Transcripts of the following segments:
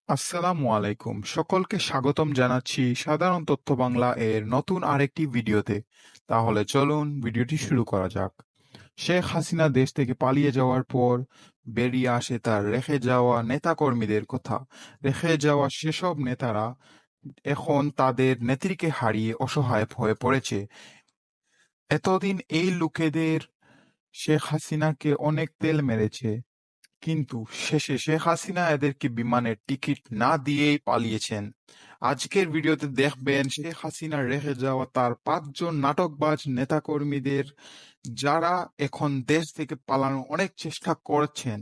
আসসালামু আলাইকুম, সকলকে স্বাগতম জানাচ্ছি সাধারণ তথ্য বাংলা এর নতুন আরেকটি ভিডিওতে। তাহলে চলুন ভিডিওটি শুরু করা যাক। শেখ হাসিনা দেশ থেকে পালিয়ে যাওয়ার পর বেরিয়ে আসে তার রেখে যাওয়া নেতাকর্মীদের কথা। রেখে যাওয়া সেসব নেতারা এখন তাদের নেত্রীকে হারিয়ে অসহায় হয়ে পড়েছে। এতদিন এই লোকেদের শেখ হাসিনাকে অনেক তেল মেরেছে, কিন্তু শেষে শেখ হাসিনা এদেরকে বিমানের টিকিট না দিয়েই পালিয়েছেন। আজকের ভিডিওতে দেখবেন শেখ হাসিনা রেখে যাওয়া তার 5 জন নাটকবাজ নেতাকর্মীদের, যারা এখন দেশ থেকে পালানোর অনেক চেষ্টা করছেন।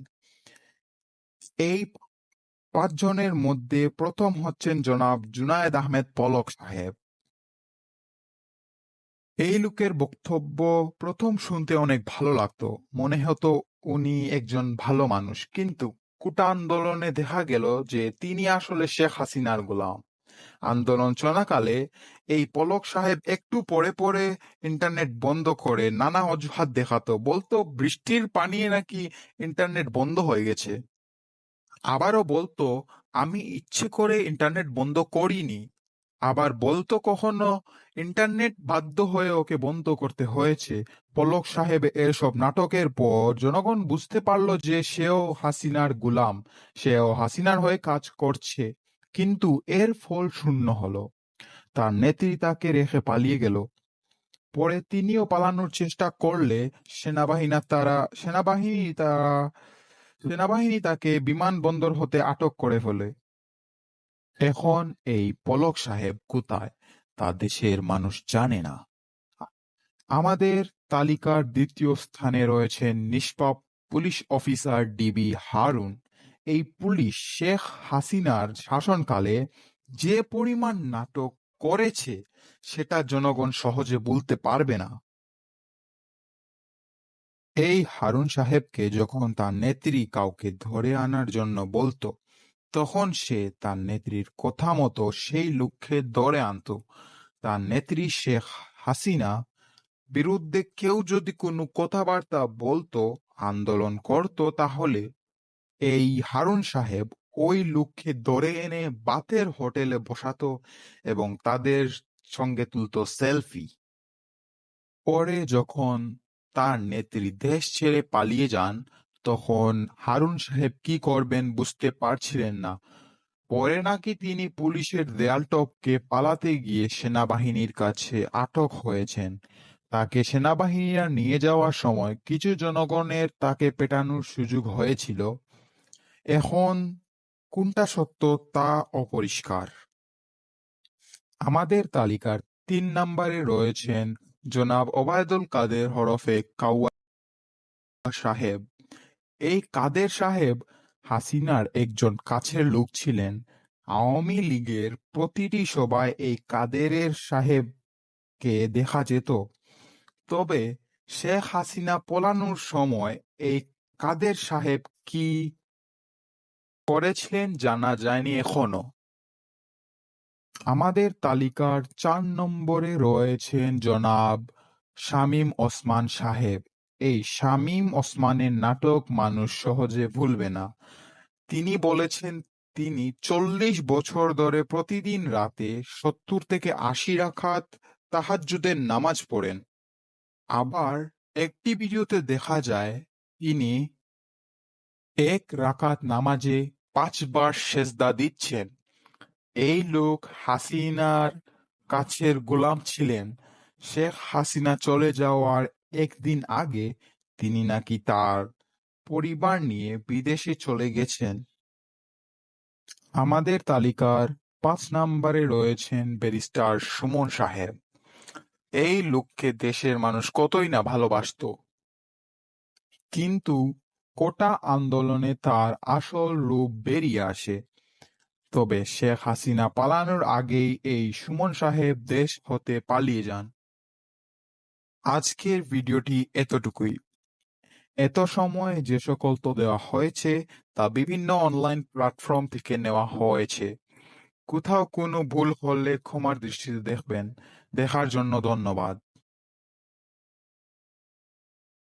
এই 5 জনের মধ্যে প্রথম হচ্ছেন জনাব জুনায়েদ আহমেদ পলক সাহেব। এই লোকের বক্তব্য প্রথম শুনতে অনেক ভালো লাগতো, মনে হতো উনি একজন ভালো মানুষ, কিন্তু কোটা আন্দোলনে দেখা গেল যে তিনি আসলে শেখ হাসিনার গোলাম। আন্দোলন চলাকালে এই পলক সাহেব একটু পরে পরে ইন্টারনেট বন্ধ করে নানা অজুহাত দেখাতো, বলতো বৃষ্টির পানি নাকি ইন্টারনেট বন্ধ হয়ে গেছে। আবারও বলতো আমি ইচ্ছে করে ইন্টারনেট বন্ধ করিনি। আবার বলতো কখনো ইন্টারনেট বাধ্য হয়ে ওকে বন্ধ করতে হয়েছে। পলক সাহেব এসব নাটকের পর জনগণ বুঝতে পারল যে সেও হাসিনার গুলাম, সেও হাসিনার হয়ে কাজ করছে। কিন্তু এর ফল শূন্য হলো। তার নেত্রী তাকে রেখে পালিয়ে গেল। পরে তিনিও পালানোর চেষ্টা করলে সেনাবাহিনী তাকে বিমানবন্দর হতে আটক করে ফেলে। এখন এই পলক সাহেব কোথায় তা দেশের মানুষ জানে না। আমাদের তালিকার দ্বিতীয় স্থানে রয়েছেন নিষ্পাপ পুলিশ অফিসার ডিবি হারুন। এই পুলিশ শেখ হাসিনার শাসনকালে যে পরিমাণ নাটক করেছে সেটা জনগণ সহজে বলতে পারবে না। এই হারুন সাহেবকে যখন তার নেত্রী কাউকে ধরে আনার জন্য বলতো, তখন সে তার নেত্রীর কথা মতো সেই লোককে ধরে আনত। তার নেত্রী শেখ হাসিনা বিরুদ্ধে কেউ যদি কোনো কথাবার্তা বলতো, আন্দোলন করত, তাহলে এই হারুন সাহেব ওই লোককে ধরে এনে বাতের হোটেলে বসাতো এবং তাদের সঙ্গে তুলতো সেলফি। পরে যখন তার নেত্রী দেশ ছেড়ে পালিয়ে যান, তখন হারুন সাহেব কি করবেন বুঝতে পারছিলেন না। পরে নাকি তিনি পুলিশের দেয়াল টপকে পালাতে গিয়ে সেনাবাহিনীর কাছে আটক হয়েছেন। তাকে সেনাবাহিনীরা নিয়ে যাওয়ার সময় কিছু জনগণের তাকে পেটানোর সুযোগ হয়েছিল। এখন কোনটা সত্য তা অপরিষ্কার। আমাদের তালিকার 3 নম্বরে রয়েছেন জনাব ওবায়দুল কাদের হরফে কাউয়া সাহেব। এই কাদের সাহেব হাসিনার একজন কাছের লোক ছিলেন। আওয়ামী লীগের প্রতিটি সভায় এই কাদেরের সাহেবকে দেখা যেত। তবে শেখ হাসিনা পলানোর সময় এই কাদের সাহেব কি করেছিলেন জানা যায়নি এখনো। আমাদের তালিকার 4 নম্বরে রয়েছেন জনাব শামীম ওসমান সাহেব। এই শামীম ওসমানের নাটক মানুষ সহজে ভুলবে না। তিনি বলেছেন তিনি 40 বছর ধরে প্রতিদিন রাতে 70 থেকে 80 রাকাত তাহাজ্জুদের নামাজ পড়েন। আবার একটি ভিডিওতে দেখা যায় তিনি এক রাকাত নামাজে 5 বার সেজদা দিচ্ছেন। এই লোক হাসিনার কাছের গোলাম ছিলেন। শেখ হাসিনা চলে যাওয়ার একদিন আগে তিনি নাকি তার পরিবার নিয়ে বিদেশে চলে গেছেন। আমাদের তালিকার 5 নম্বরে রয়েছেন ব্যারিস্টার সুমন সাহেব। এই লোককে দেশের মানুষ কতই না ভালোবাসতো, কিন্তু কোটা আন্দোলনে তার আসল রূপ বেরিয়ে আসে। তবে শেখ হাসিনা পালানোর আগেই এই সুমন সাহেব দেশ হতে পালিয়ে যান। আজকের ভিডিওটি এতটুকুই। এত সময় যে সকল তথ্য দেওয়া হয়েছে তা বিভিন্ন অনলাইন প্ল্যাটফর্ম থেকে নেওয়া হয়েছে। কোথাও কোনো ভুল হলে ক্ষমার দৃষ্টিতে দেখবেন। দেখার জন্য ধন্যবাদ।